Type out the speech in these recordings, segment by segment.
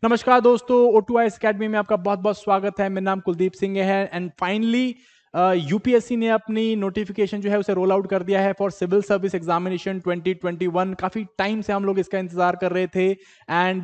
नमस्कार दोस्तों, O2IS academy में आपका बहुत बहुत स्वागत है। मेरा नाम कुलदीप सिंह है एंड फाइनली यूपीएससी ने अपनी नोटिफिकेशन जो है उसे रोल आउट कर दिया है फॉर सिविल सर्विस एग्जामिनेशन 2021। काफ़ी टाइम से हम लोग इसका इंतजार कर रहे थे एंड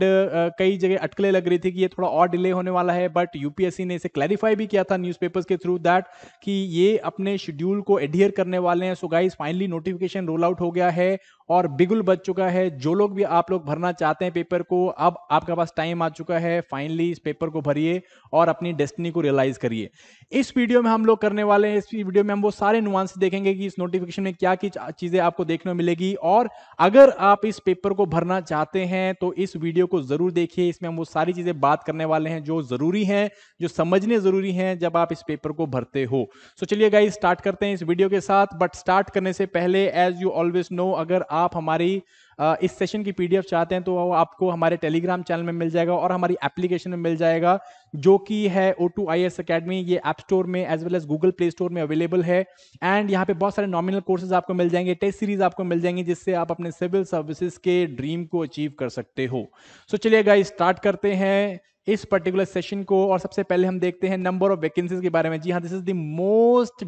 कई जगह अटकलें लग रही थी कि ये थोड़ा और डिले होने वाला है, बट यूपीएससी ने इसे क्लैरिफाई भी किया था न्यूज़पेपर्स के थ्रू दैट कि ये अपने शेड्यूल को एडहियर करने वाले हैं। So guys, finally notification roll out हो गया है और बिगुल बज चुका है। जो लोग भी आप लोग भरना चाहते हैं पेपर को, अब आपके पास टाइम आ चुका है। फाइनली इस पेपर को भरिए और अपनी डेस्टिनी को रियलाइज करिए। इस वीडियो में हम लोग करने वाले हैं, इस वीडियो में हम वो सारे नुआंस देखेंगे कि इस नोटिफिकेशन में क्या की चीजें आपको देखने को मिलेगी। और अगर आप इस पेपर को भरना चाहते हैं तो इस वीडियो को जरूर देखिए। इसमें हम वो सारी चीजें बात करने वाले हैं जो जरूरी हैं, जो समझने जरूरी हैं जब आप इस पेपर को भरते हो। सो चलिए गाइस, स्टार्ट करते हैं इस वीडियो के साथ। बट स्टार्ट करने से पहले, एज यू ऑलवेज नो, अगर आप हमारी इस सेशन की पीडीएफ चाहते हैं तो वो आपको हमारे टेलीग्राम चैनल में मिल जाएगा और हमारी एप्लीकेशन में मिल जाएगा, जो कि है O2IS अकेडमी। ये ऐप स्टोर में as well as Google Play store में अवेलेबल है एंड यहाँ पे बहुत सारे नॉमिनल कोर्सेज आपको मिल जाएंगे, टेस्ट सीरीज आपको मिल जाएंगी, जिससे आप अपने सिविल सर्विसेज के ड्रीम को अचीव कर सकते हो। सो चलिए गाइस, स्टार्ट करते हैं इस पर्टिकुलर सेशन को। और सबसे पहले हम देखते हैं नंबर ऑफ वैकेंसीज के बारे में। जी हाँ, this is the most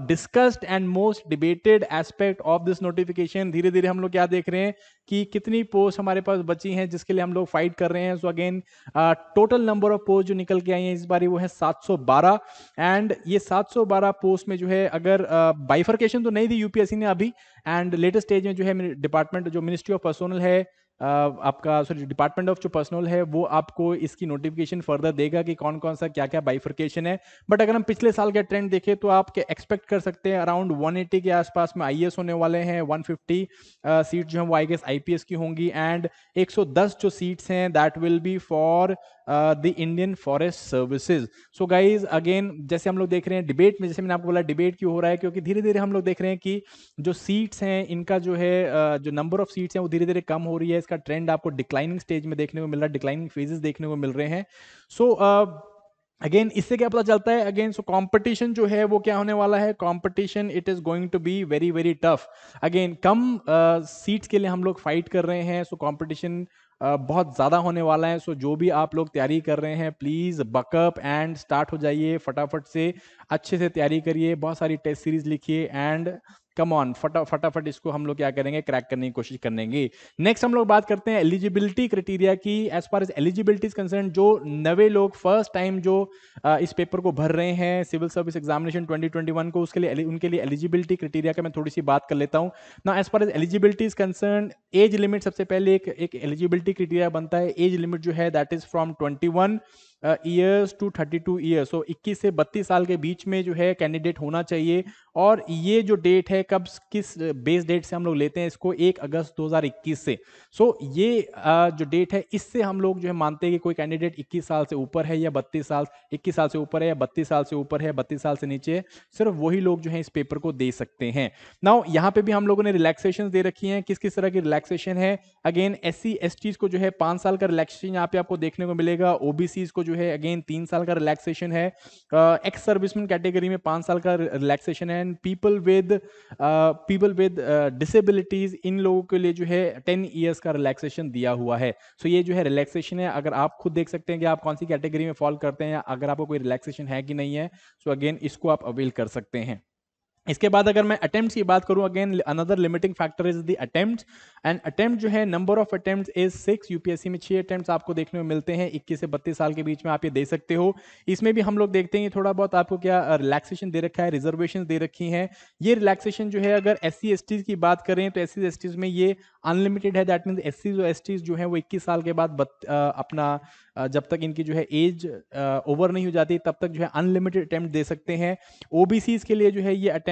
discussed and most debated aspect of this notification. धीरे धीरे हम लोग क्या देख रहे हैं कि कितनी पोस्ट हमारे पास बची हैं जिसके लिए हम लोग फाइट कर रहे हैं। So again, total number of post जो निकल के आई हैं इस बार वो है 712। एंड ये 712 पोस्ट में जो है, अगर बाइफर्केशन तो नहीं दी यूपीएससी ने अभी, एंड लेटेस्ट स्टेज में जो है डिपार्टमेंट, जो मिनिस्ट्री ऑफ पर्सनल है, आपका सॉरी डिपार्टमेंट ऑफ जो पर्सनल है, वो आपको इसकी नोटिफिकेशन फर्दर देगा कि कौन कौन सा क्या क्या बाइफर्केशन है। बट अगर हम पिछले साल का ट्रेंड देखें तो आप एक्सपेक्ट कर सकते हैं अराउंड 180 के आसपास में आईएएस होने वाले हैं। 150 सीट जो है वो आई गेस आईपीएस की होंगी एंड 110 जो सीट्स हैं that will be for the Indian forest services. So guys, again जैसे हम लोग देख रहे हैं डिबेट में, जैसे मैंने आपको बोला डिबेट क्यों हो रहा है, क्योंकि धीरे धीरे हम लोग देख रहे हैं कि जो सीट्स हैं इनका जो है जो नंबर ऑफ सीट्स हैं वो धीरे धीरे कम हो रही है। इसका ट्रेंड आपको डिक्लाइनिंग स्टेज में देखने को मिल रहा है, डिक्लाइनिंग फेजेस देखने को मिल रहे हैं। सो अगेन इससे क्या पता चलता है, अगेन सो कंपटीशन जो है वो क्या होने वाला है, competition it is going to be very very tough. Again कम सीट्स के लिए हम लोग फाइट कर रहे हैं, सो कंपटीशन बहुत ज़्यादा होने वाला है। सो जो भी आप लोग तैयारी कर रहे हैं, प्लीज़ बकअप एंड स्टार्ट हो जाइए फटाफट से, अच्छे से तैयारी करिए, बहुत सारी टेस्ट सीरीज लिखिए एंड कम ऑन फटाफट इसको हम लोग क्या करेंगे, क्रैक करने की कोशिश करेंगे। नेक्स्ट हम लोग बात करते हैं एलिजिबिलिटी क्राइटेरिया की। As far as eligibility is concerned, जो नवे लोग फर्स्ट टाइम जो इस पेपर को भर रहे हैं सिविल सर्विस एग्जामिनेशन 2021 को, उसके लिए उनके लिए एलिजिबिलिटी क्राइटेरिया का मैं थोड़ी सी बात कर लेता हूँ ना। As far as eligibility is concerned, age limit सबसे पहले एक एलिजिबिलिटी क्राइटेरिया बनता है। एज लिमिट जो है that is from 21 years to 32 years. So 21 से 32 साल के बीच में जो है कैंडिडेट होना चाहिए। और ये जो डेट है, कब किस बेस डेट से हम लोग लेते हैं इसको, 1 अगस्त 2021 से। सो ये जो डेट है, इससे हम लोग जो है मानते हैं कि कोई कैंडिडेट 21 साल से ऊपर है या 32 साल, 21 साल से ऊपर है या 32 साल से ऊपर है, 32 साल से नीचे है, सिर्फ वही लोग जो है इस पेपर को दे सकते हैं। नाउ यहाँ पे भी हम लोगों ने रिलैक्सेशन दे रखी हैं। किस किस तरह की रिलैक्सेशन है, अगेन SC STs को जो है 5 साल का रिलैक्सेशन यहाँ पे आपको देखने को मिलेगा। ओबीसीज को जो है अगेन 3 साल का रिलैक्सेशन है। एक्स सर्विसमैन कैटेगरी में 5 साल का रिलैक्सेशन है। पीपल विद डिसेबिलिटीज, इन लोगों के लिए जो है 10 ईयर्स का रिलैक्सेशन दिया हुआ है। सो ये जो है रिलैक्सेशन है, अगर आप खुद देख सकते हैं कि आप कौन सी कैटेगरी में फॉल करते हैं या अगर आपको कोई रिलैक्सेशन है कि नहीं है। सो अगेन इसको आप अवेल कर सकते हैं। इसके बाद अगर मैं अटेम्प्ट्स की बात करूं, again another limiting factor is the attempts. And attempt जो है, number of attempts is 6। UPSC में 6 अटेम्प्ट्स आपको देखने को मिलते हैं। 21 से 32 साल के बीच में आप ये दे सकते हो। इसमें भी हम लोग देखते हैं थोड़ा बहुत आपको क्या रिलैक्सेशन दे रखा है, रिजर्वेशन दे रखी हैं। ये रिलैक्सेशन जो है, अगर SC STs की बात करें तो SC STs में ये अनलिमिटेड है। दैट मीन्स SC STs जो है वो 21 साल के बाद अपना जब तक इनकी जो है एज ओवर नहीं हो जाती तब तक जो है अनलिमिटेड अटेम्प्ट दे सकते हैं। ओबीसीज के लिए जो है ये अटेम्प्ट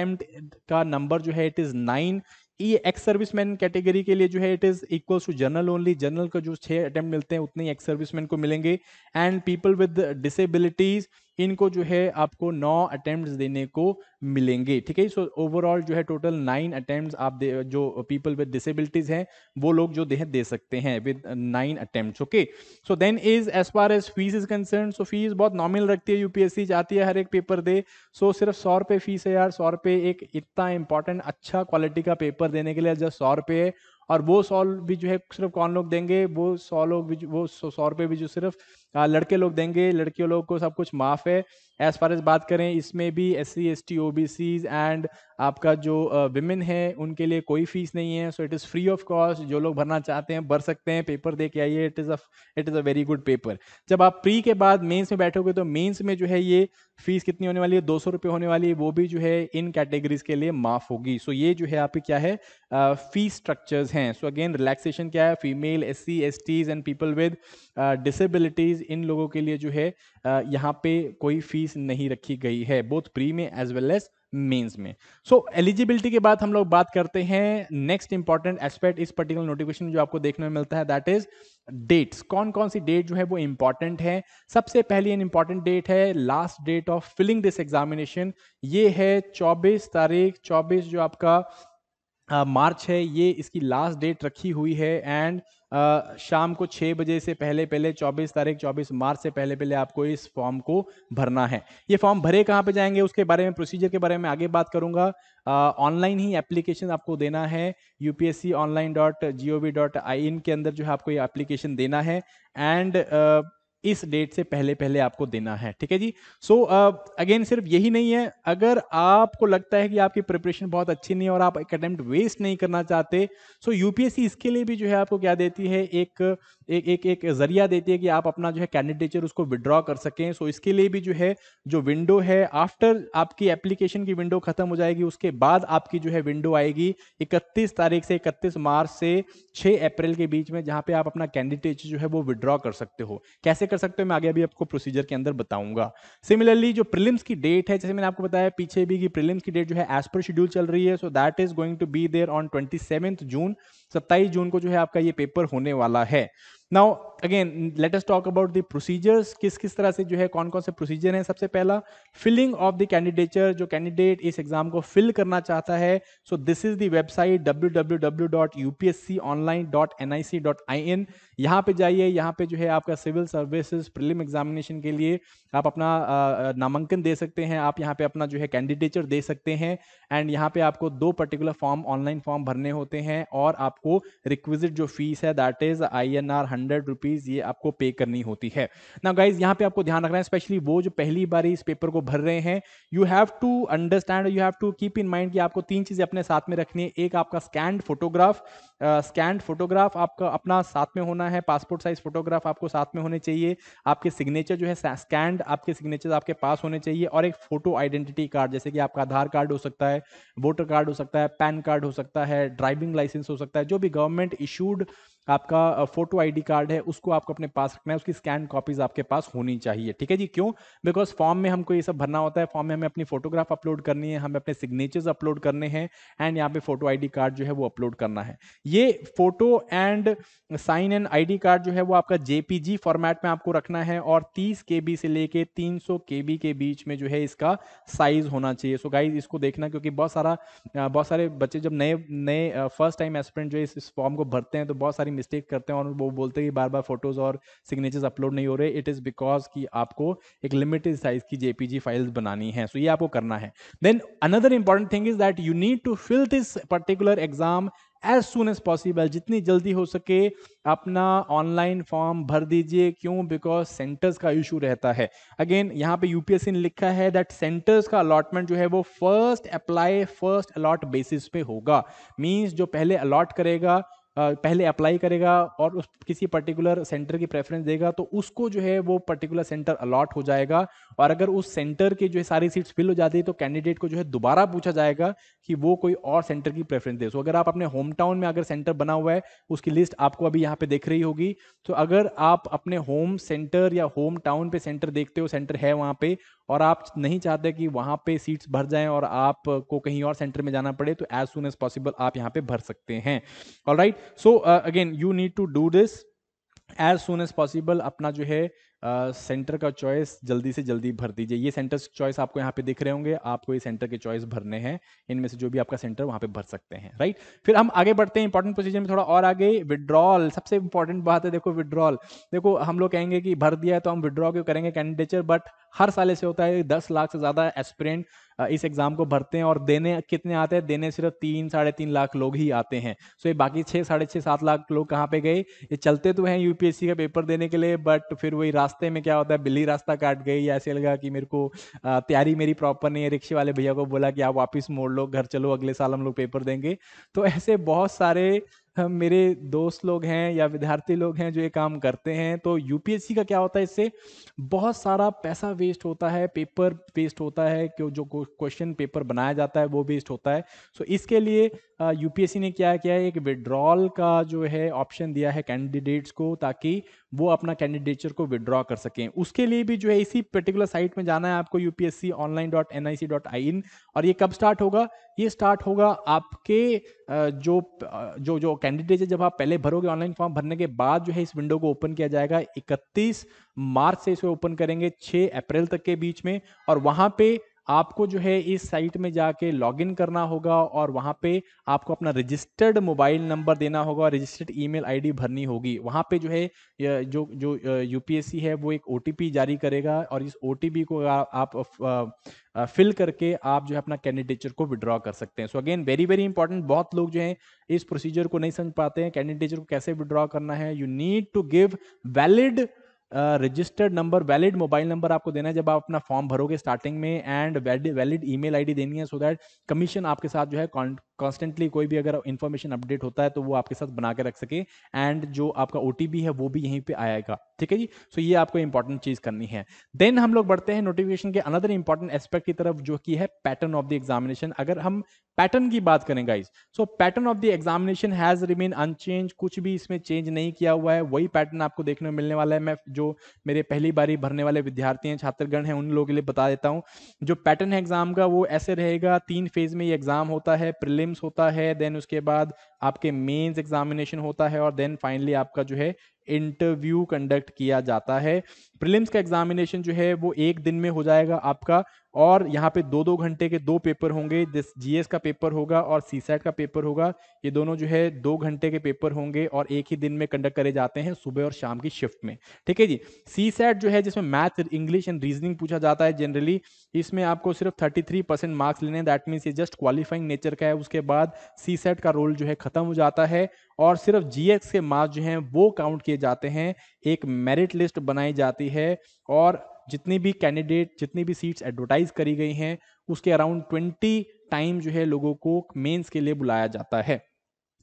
का नंबर जो है इट इज 9। ये एक्स सर्विसमैन कैटेगरी के लिए जो है it is equals to general only. General का जो 6 अटेम्प्ट मिलते हैं उतने ही एक्स सर्विसमैन को मिलेंगे। एंड पीपल विद डिसेबिलिटीज, इनको जो है आपको 9 अटेम्प्ट्स देने को मिलेंगे। ठीक है, सो ओवरऑल जो है टोटल 9 अटेम्प्ट्स आप जो पीपल विद डिसेबिलिटीज हैं वो लोग जो दे सकते हैं with 9 attempts. Okay, so then is as far as fees is concerned, so fees बहुत नॉमिनल रखती है यूपीएससी, चाहती है हर एक पेपर दे। सो सिर्फ 100 रुपये फीस है यार। 100 रुपये एक इतना इंपॉर्टेंट अच्छा क्वालिटी का पेपर देने के लिए जस्ट 100 रुपये है। और वो 100 भी जो है सिर्फ कौन लोग देंगे, वो 100 लोग भी वो 100 रुपये भी जो सिर्फ लड़के लोग देंगे, लड़कियों लोग को सब कुछ माफ है। एज फार एज बात करें इसमें भी SC ST OBCs एंड आपका जो विमेन है उनके लिए कोई फीस नहीं है। So it is free of cost, जो लोग भरना चाहते हैं भर सकते हैं, पेपर दे के आइए, it is a very good paper. जब आप प्री के बाद मेंस में बैठोगे तो मेंस में जो है ये फीस कितनी होने वाली है, 200 रुपये होने वाली है, वो भी जो है इन कैटेगरीज के लिए माफ होगी। सो ये जो है आपकी क्या है फीस स्ट्रक्चर्स हैं। सो अगेन रिलैक्सेशन क्या है, female SC STs and people with disabilities, इन लोगों के लिए जो है यहाँ पे कोई फीस नहीं रखी गई है, बोथ प्री में एज वेल एज मेंस में। सो एलिजिबिलिटी के बाद हम लोग बात करते हैं नेक्स्ट इंपॉर्टेंट एस्पेक्ट इस पर्टिकुलर नोटिफिकेशन में जो आपको देखने में मिलता है, दैट इज डेट्स। कौन कौन सी डेट जो है वो इंपॉर्टेंट है। सबसे पहली इंपॉर्टेंट डेट है last date of filling this examination, ये है 24 तारीख, 24 जो आपका मार्च है, ये इसकी लास्ट डेट रखी हुई है। एंड शाम को 6 बजे से पहले पहले 24 तारीख 24 मार्च से पहले पहले आपको इस फॉर्म को भरना है। ये फॉर्म भरे कहाँ पे जाएंगे उसके बारे में, प्रोसीजर के बारे में आगे बात करूंगा। ऑनलाइन ही एप्लीकेशन आपको देना है, upsconline.gov.in के अंदर जो है आपको ये एप्लीकेशन देना है एंड इस डेट से पहले पहले आपको देना है, ठीक है जी। सो अगेन सिर्फ यही नहीं है, अगर आपको लगता है कि आपकी प्रिपरेशन बहुत अच्छी नहीं है और आप एक अटेम्प्ट वेस्ट नहीं करना चाहते, सो यूपीएससी इसके लिए भी जो है आपको क्या देती है, एक जरिया देती है कि आप अपना जो है कैंडिडेचर उसको विड्रॉ कर सकें। सो इसके लिए भी जो है जो विंडो है, आफ्टर आपकी एप्लीकेशन की विंडो खत्म हो जाएगी उसके बाद आपकी जो है विंडो आएगी 31 तारीख से 31 मार्च से 6 अप्रैल के बीच में, जहां पे आप अपना कैंडिडेचर जो है वो विड्रॉ कर सकते हो। कैसे कर सकते हो मैं आगे अभी आपको प्रोसीजर के अंदर बताऊंगा। सिमिलरली जो प्रीलिम्स की डेट है, जैसे मैंने आपको बताया पीछे भी कि प्रीलिम्स की डेट जो है एज पर शेड्यूल चल रही है। So that is going to be there on 27 June, 27 June को जो है आपका ये पेपर होने वाला है। Now again let us talk about the procedures, किस किस तरह से जो है कौन कौन से प्रोसीजर हैं। सबसे पहला फिलिंग ऑफ द कैंडिडेचर, जो कैंडिडेट इस एग्जाम को फिल करना चाहता है, so this is the website www.upsconline.nic.in। यहाँ पे जाइए, यहाँ पे जो है आपका सिविल सर्विसेज प्रीलिम एग्जामिनेशन के लिए आप अपना नामांकन दे सकते हैं, आप यहाँ पे अपना जो है कैंडिडेचर दे सकते हैं। एंड यहाँ पे आपको 2 पर्टिकुलर फॉर्म ऑनलाइन फॉर्म भरने होते हैं और आपको रिक्विजिट जो फीस है दैट इज INR 100 रुपीज, ये आपको पे करनी होती है। नाउ गाइज यहाँ पे आपको ध्यान रखना है, स्पेशली वो जो पहली बार इस पेपर को भर रहे हैं, you have to understand, you have to keep in mind कि आपको 3 चीजें अपने साथ में रखनी है। एक आपका स्कैन्ड फोटोग्राफ आपका अपना साथ में होना है, पासपोर्ट साइज फोटोग्राफ आपको साथ में होने चाहिए, आपके सिग्नेचर जो है स्कैन्ड आपके सिग्नेचर आपके पास होने चाहिए, और एक फोटो आइडेंटिटी कार्ड, जैसे कि आपका आधार कार्ड हो सकता है, वोटर कार्ड हो सकता है, पैन कार्ड हो सकता है, ड्राइविंग लाइसेंस हो सकता है, जो भी गवर्नमेंट इशूड आपका फोटो आईडी कार्ड है उसको आपको अपने पास रखना है, उसकी स्कैन कॉपीज आपके पास होनी चाहिए, ठीक है जी। क्यों? बिकॉज फॉर्म में हमको ये सब भरना होता है, फॉर्म में हमें अपनी फोटोग्राफ अपलोड करनी है, हमें अपने सिग्नेचर्स अपलोड करने हैं एंड यहाँ पे फोटो आईडी कार्ड जो है वो अपलोड करना है। ये photo and sign and ID card जो है वो आपका JPG फॉर्मेट में आपको रखना है और 30 KB से लेके 300 KB के बीच में जो है इसका साइज होना चाहिए। सो गाइज इसको देखना, क्योंकि बहुत सारे बच्चे जब नए फर्स्ट टाइम एस्पिरेंट जो इस फॉर्म को भरते हैं तो बहुत सारी मिस्टेक करते हैं और वो बोलते हैं कि बार बार फोटोज और सिग्नेचर्स अपलोड नहीं हो रहे। इट इज बिकॉज कि आपको एक लिमिटेड साइज की JPG फाइल्स बनानी है, सो ये आपको करना है। Then another important thing is that you need to fill this particular exam as soon as possible, जितनी जल्दी हो सके अपना ऑनलाइन फॉर्म भर दीजिए। क्यों? बिकॉज सेंटर्स का इशू रहता है। अगेन यहाँ पे यूपीएससी ने लिखा है दैट सेंटर्स का अलॉटमेंट जो है वो first apply first allot basis पे होगा। मींस जो पहले अलॉट करेगा, पहले अप्लाई करेगा और उस किसी पर्टिकुलर सेंटर की प्रेफरेंस देगा तो उसको जो है वो पर्टिकुलर सेंटर अलॉट हो जाएगा। और अगर उस सेंटर की जो है सारी सीट्स फिल हो जाती है तो कैंडिडेट को जो है दोबारा पूछा जाएगा कि वो कोई और सेंटर की प्रेफरेंस दे। सो अगर आप अपने होम टाउन में अगर सेंटर बना हुआ है उसकी लिस्ट आपको अभी यहाँ पे दिख रही होगी, तो अगर आप अपने होम सेंटर या होम टाउन पे सेंटर देखते हो, सेंटर है वहाँ पे, और आप नहीं चाहते कि वहाँ पे सीट्स भर जाएं और आपको कहीं और सेंटर में जाना पड़े, तो एज सुन एज पॉसिबल आप यहाँ पे भर सकते हैं। Alright, so again you need to do this as soon as possible. अपना जो है सेंटर का चॉइस जल्दी से जल्दी भर दीजिए। ये सेंटर चॉइस आपको यहाँ पे दिख रहे होंगे, आपको ये सेंटर के चॉइस भरने हैं, इनमें से जो भी आपका सेंटर वहाँ पे भर सकते हैं, राइट। फिर हम आगे बढ़ते हैं इंपॉर्टेंट प्रोसीजर में थोड़ा और आगे। विड्रॉल सबसे इंपॉर्टेंट बात है। देखो विड्रॉल, देखो हम लोग कहेंगे कि भर दिया है तो हम विड्रॉ क्यों करेंगे कैंडिडेचर, बट हर साल ऐसे होता है 10 लाख से ज़्यादा एस्पिरेंट इस एग्जाम को भरते हैं, और देने कितने आते हैं, देने सिर्फ 3-3.5 लाख लोग ही आते हैं। सो ये बाकी 6-6.5-7 लाख लोग कहाँ पे गए, ये चलते तो हैं यूपीएससी का पेपर देने के लिए, बट फिर वही रास्ते में क्या होता है, बिल्ली रास्ता काट गई, या ऐसे लगा कि मेरे को तैयारी मेरी प्रॉपर नहीं है, रिक्शे वाले भैया को बोला कि आप वापस मोड़ लो, घर चलो, अगले साल हम लोग पेपर देंगे। तो ऐसे बहुत सारे मेरे दोस्त लोग हैं या विद्यार्थी लोग हैं जो ये काम करते हैं। तो यूपीएससी का क्या होता है, इससे बहुत सारा पैसा वेस्ट होता है, पेपर वेस्ट होता है, क्यों जो क्वेश्चन पेपर बनाया जाता है वो वेस्ट होता है। सो इसके लिए यूपीएससी ने क्या किया है, एक विड्रॉल का जो है ऑप्शन दिया है कैंडिडेट्स को, ताकि वो अपना कैंडिडेचर को विड्रॉ कर सकें। उसके लिए भी जो है इसी पर्टिकुलर साइट में जाना है आपको, upsconline.nic.in। और ये कब स्टार्ट होगा, ये स्टार्ट होगा आपके जो जो जो कैंडिडेट है, जब आप पहले भरोगे ऑनलाइन फॉर्म भरने के बाद जो है इस विंडो को ओपन किया जाएगा। 31 मार्च से इसे ओपन करेंगे 6 अप्रैल तक के बीच में, और वहां पे आपको जो है इस साइट में जाके लॉगिन करना होगा, और वहां पे आपको अपना रजिस्टर्ड मोबाइल नंबर देना होगा और रजिस्टर्ड ईमेल आईडी भरनी होगी। वहां पे जो है जो जो यूपीएससी है वो एक ओटीपी जारी करेगा, और इस ओटीपी को आप फिल करके आप जो है अपना कैंडिडेचर को विड्रॉ कर सकते हैं। So again very very important, बहुत लोग जो हैं इस प्रोसीजर को नहीं समझ पाते हैं, कैंडिडेचर को कैसे विड्रॉ करना है। You need to give valid registered number, valid mobile number आपको देना है जब आप अपना फॉर्म भरोगे स्टार्टिंग में, एंड वैलिड ईमेल आईडी देनी है, सो दैट कमीशन आपके साथ जो है कॉन्स्टेंटली कोई भी अगर इंफॉर्मेशन अपडेट होता है तो वो आपके साथ बना के रख सके, एंड जो आपका ओटीपी है वो भी यहीं पे आएगा, ठीक है जी। सो ये आपको इंपॉर्टेंट चीज करनी है। देन हम लोग बढ़ते हैं नोटिफिकेशन के अनदर इंपॉर्टेंट एस्पेक्ट की तरफ, जो की है पैटर्न ऑफ द एग्जामिनेशन। अगर हम पैटर्न की बात करें guys, so pattern of the examination has remain unchanged, कुछ भी इसमें चेंज नहीं किया हुआ है, वही पैटर्न आपको देखने को मिलने वाला है। मैं जो मेरे पहली बारी भरने वाले विद्यार्थी हैं, छात्रगण हैं, उन लोगों के लिए बता देता हूं। जो पैटर्न है एग्जाम का वो ऐसे रहेगा, 3 फेज में ये एग्जाम होता है। प्रीलिम्स होता है, देन उसके बाद आपके मेंस एग्जामिनेशन होता है, और देन फाइनली आपका जो है इंटरव्यू कंडक्ट किया जाता है। प्रीलिम्स का एग्जामिनेशन जो है वो एक दिन में हो जाएगा आपका, और यहाँ पे 2-2 घंटे के 2 पेपर होंगे, जीएस का पेपर होगा और सीसैट का पेपर होगा। ये दोनों जो है 2 घंटे के पेपर होंगे और एक ही दिन में कंडक्ट करे जाते हैं, सुबह और शाम की शिफ्ट में, ठीक है जी। सीसैट जो है जिसमें मैथ, इंग्लिश एंड रीजनिंग पूछा जाता है जनरली, इसमें आपको सिर्फ 33% मार्क्स लेने हैं, दैट मीन्स ये जस्ट क्वालिफाइंग नेचर का है। उसके बाद सीसैट का रोल जो है खत्म हो जाता है, और सिर्फ जीएस के मार्क्स जो हैं वो काउंट किए जाते हैं। एक मेरिट लिस्ट बनाई जाती है, और जितनी भी कैंडिडेट, जितनी भी सीट्स एडवर्टाइज करी गई हैं, उसके अराउंड 20 टाइम जो है लोगों को मेंस के लिए बुलाया जाता है,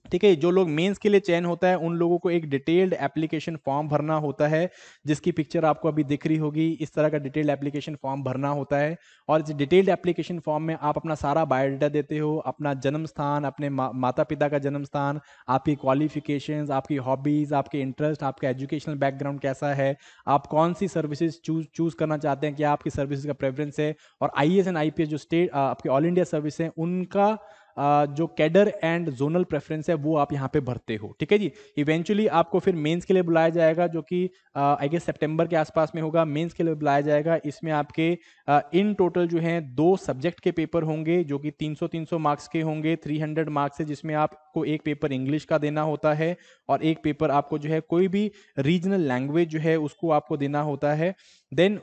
ठीक है। जो लोग मेंस के लिए चयन होता है उन लोगों को एक डिटेल्ड एप्लीकेशन फॉर्म भरना होता है, जिसकी पिक्चर आपको अभी दिख रही होगी। इस तरह का डिटेल्ड एप्लीकेशन फॉर्म भरना होता है, और इस डिटेल्ड एप्लीकेशन फॉर्म में आप अपना सारा बायोडाटा देते हो, अपना जन्म स्थान, अपने माता पिता का जन्म स्थान, आपकी क्वालिफिकेशंस, आपकी हॉबीज, आपके इंटरेस्ट, आपका एजुकेशनल बैकग्राउंड कैसा है, आप कौन सी सर्विसेज चूज करना चाहते हैं, क्या आपकी सर्विसेज का प्रेफरेंस है, और आईएएस एंड आईपीएस जो स्टेट आपके ऑल इंडिया सर्विस है उनका जो कैडर एंड जोनल प्रेफरेंस है वो आप यहाँ पे भरते हो, ठीक है जी। इवेंचुअली आपको फिर मेंस के लिए बुलाया जाएगा, जो कि आई गेस सितंबर के आसपास में होगा। मेंस के लिए बुलाया जाएगा, इसमें आपके इन टोटल जो हैं 2 सब्जेक्ट के पेपर होंगे, जो कि 300 मार्क्स के होंगे, 300 मार्क्स है, जिसमें आपको एक पेपर इंग्लिश का देना होता है, और एक पेपर आपको जो है कोई भी रीजनल लैंग्वेज जो है उसको आपको देना होता है। देन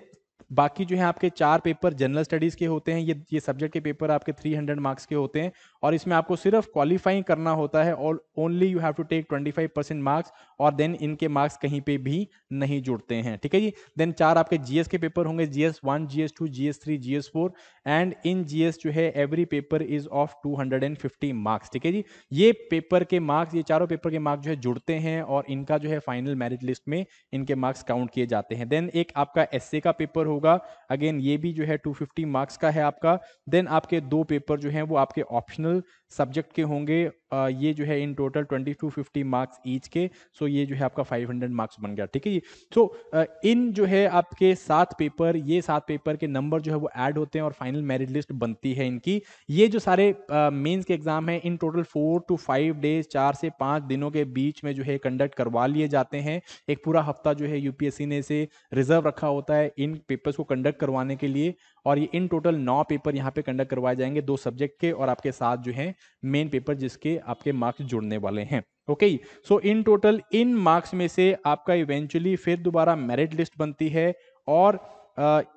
बाकी जो है आपके 4 पेपर जनरल स्टडीज के होते हैं। ये सब्जेक्ट के पेपर आपके 300 मार्क्स के होते हैं, और इसमें आपको सिर्फ क्वालिफाइंग करना होता है, और only you have to take 25% marks, और देन इनके मार्क्स कहीं पे भी नहीं जुड़ते हैं, ठीक है जी। देन 4 आपके जीएस के पेपर होंगे, GS1, GS2, GS3, GS4, and in GS जो है every paper is of 250 marks, ठीक है जी। ये पेपर के मार्क्स, ये चारों पेपर के मार्क्स जो है जुड़ते हैं, और इनका जो है फाइनल मेरिट लिस्ट में इनके मार्क्स काउंट किए जाते हैं। देन एक आपका एसए का पेपर होगा, अगेन ये भी जो है 250 मार्क्स का है आपका। देन आपके 2 पेपर जो हैं वो आपके ऑप्शनल सब्जेक्ट के होंगे, ये जो है in total 20 to 50 marks each के। सो ये जो है आपका 500 मार्क्स बन गया, ठीक है जी। सो इन जो है आपके 7 पेपर, ये 7 पेपर के नंबर जो है वो ऐड होते हैं और फाइनल मेरिट लिस्ट बनती है इनकी। ये जो सारे मेंस के एग्जाम हैं इन टोटल 4 to 5 डेज, 4 से 5 दिनों के बीच में जो है कंडक्ट करवा लिए जाते हैं। एक पूरा हफ्ता जो है यूपीएससी ने इसे रिजर्व रखा होता है इन पेपर्स को कंडक्ट करवाने के लिए। और ये इन टोटल 9 पेपर यहाँ पे कंडक्ट करवाए जाएंगे, 2 सब्जेक्ट के और आपके साथ जो है मेन पेपर जिसके आपके मार्क्स जुड़ने वाले हैं। Okay, so in total in marks में से आपका इवेंचुअली फिर दोबारा मेरिट लिस्ट बनती है और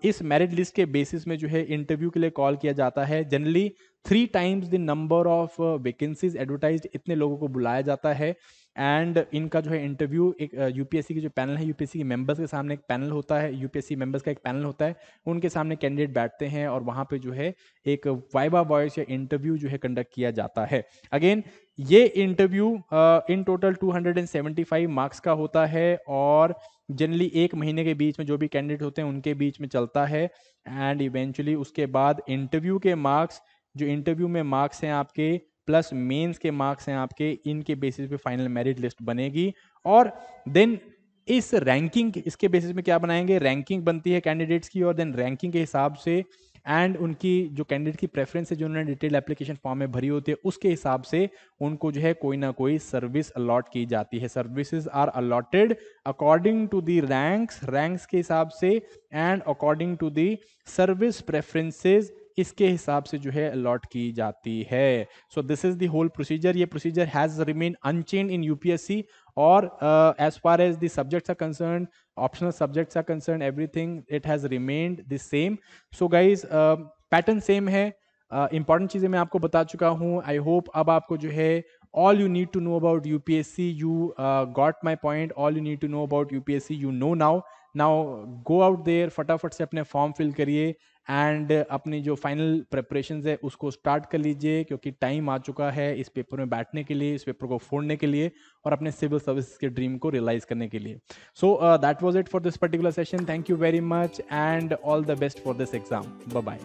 इस मेरिट लिस्ट के बेसिस में जो है इंटरव्यू के लिए कॉल किया जाता है। Generally 3 times the number of vacancies advertised, इतने लोगों को बुलाया जाता है। एंड इनका जो है इंटरव्यू एक यूपीएससी की जो पैनल है, यूपीएससी के मेंबर्स के सामने एक पैनल होता है, यूपीएससी मेंबर्स का एक पैनल होता है, उनके सामने कैंडिडेट बैठते हैं और वहां पे जो है एक वाइवा वॉइस या इंटरव्यू जो है कंडक्ट किया जाता है। अगेन ये इंटरव्यू इन टोटल 275 मार्क्स का होता है और जनरली 1 महीने के बीच में जो भी कैंडिडेट होते हैं उनके बीच में चलता है। एंड इवेंचुअली उसके बाद इंटरव्यू के मार्क्स, जो इंटरव्यू में मार्क्स हैं आपके प्लस मेंस के मार्क्स हैं आपके, इनके बेसिस पे फाइनल मेरिट लिस्ट बनेगी। और देन इस रैंकिंग, इसके बेसिस में क्या बनाएंगे, रैंकिंग बनती है कैंडिडेट्स की और देन रैंकिंग के हिसाब से एंड उनकी जो कैंडिडेट की प्रेफरेंस है जो उन्होंने डिटेल एप्लीकेशन फॉर्म में भरी होती है उसके हिसाब से उनको जो है कोई ना कोई सर्विस अलॉट की जाती है। Services are allotted according to the ranks के हिसाब से and according to the service preferences, इसके हिसाब से जो है अलॉट की जाती है। So this is the whole procedure. ये procedure has remain unchanged in UPSC और as far as the subjects are concerned, optional subjects are concerned, everything it has remained the same. So guys, pattern same है, important चीजें मैं आपको बता चुका हूं। I hope अब आपको जो है all you need to know about UPSC, you got my point, all you need to know about UPSC you know now. Now go out there, फटाफट से अपने फॉर्म फिल करिए एंड अपनी जो फाइनल प्रेपरेशंस है उसको स्टार्ट कर लीजिए क्योंकि टाइम आ चुका है इस पेपर में बैठने के लिए, इस पेपर को फोड़ने के लिए और अपने सिविल सर्विसेज के ड्रीम को रियलाइज करने के लिए। So that was it for this particular session. Thank you very much and all the best for this exam. Bye bye.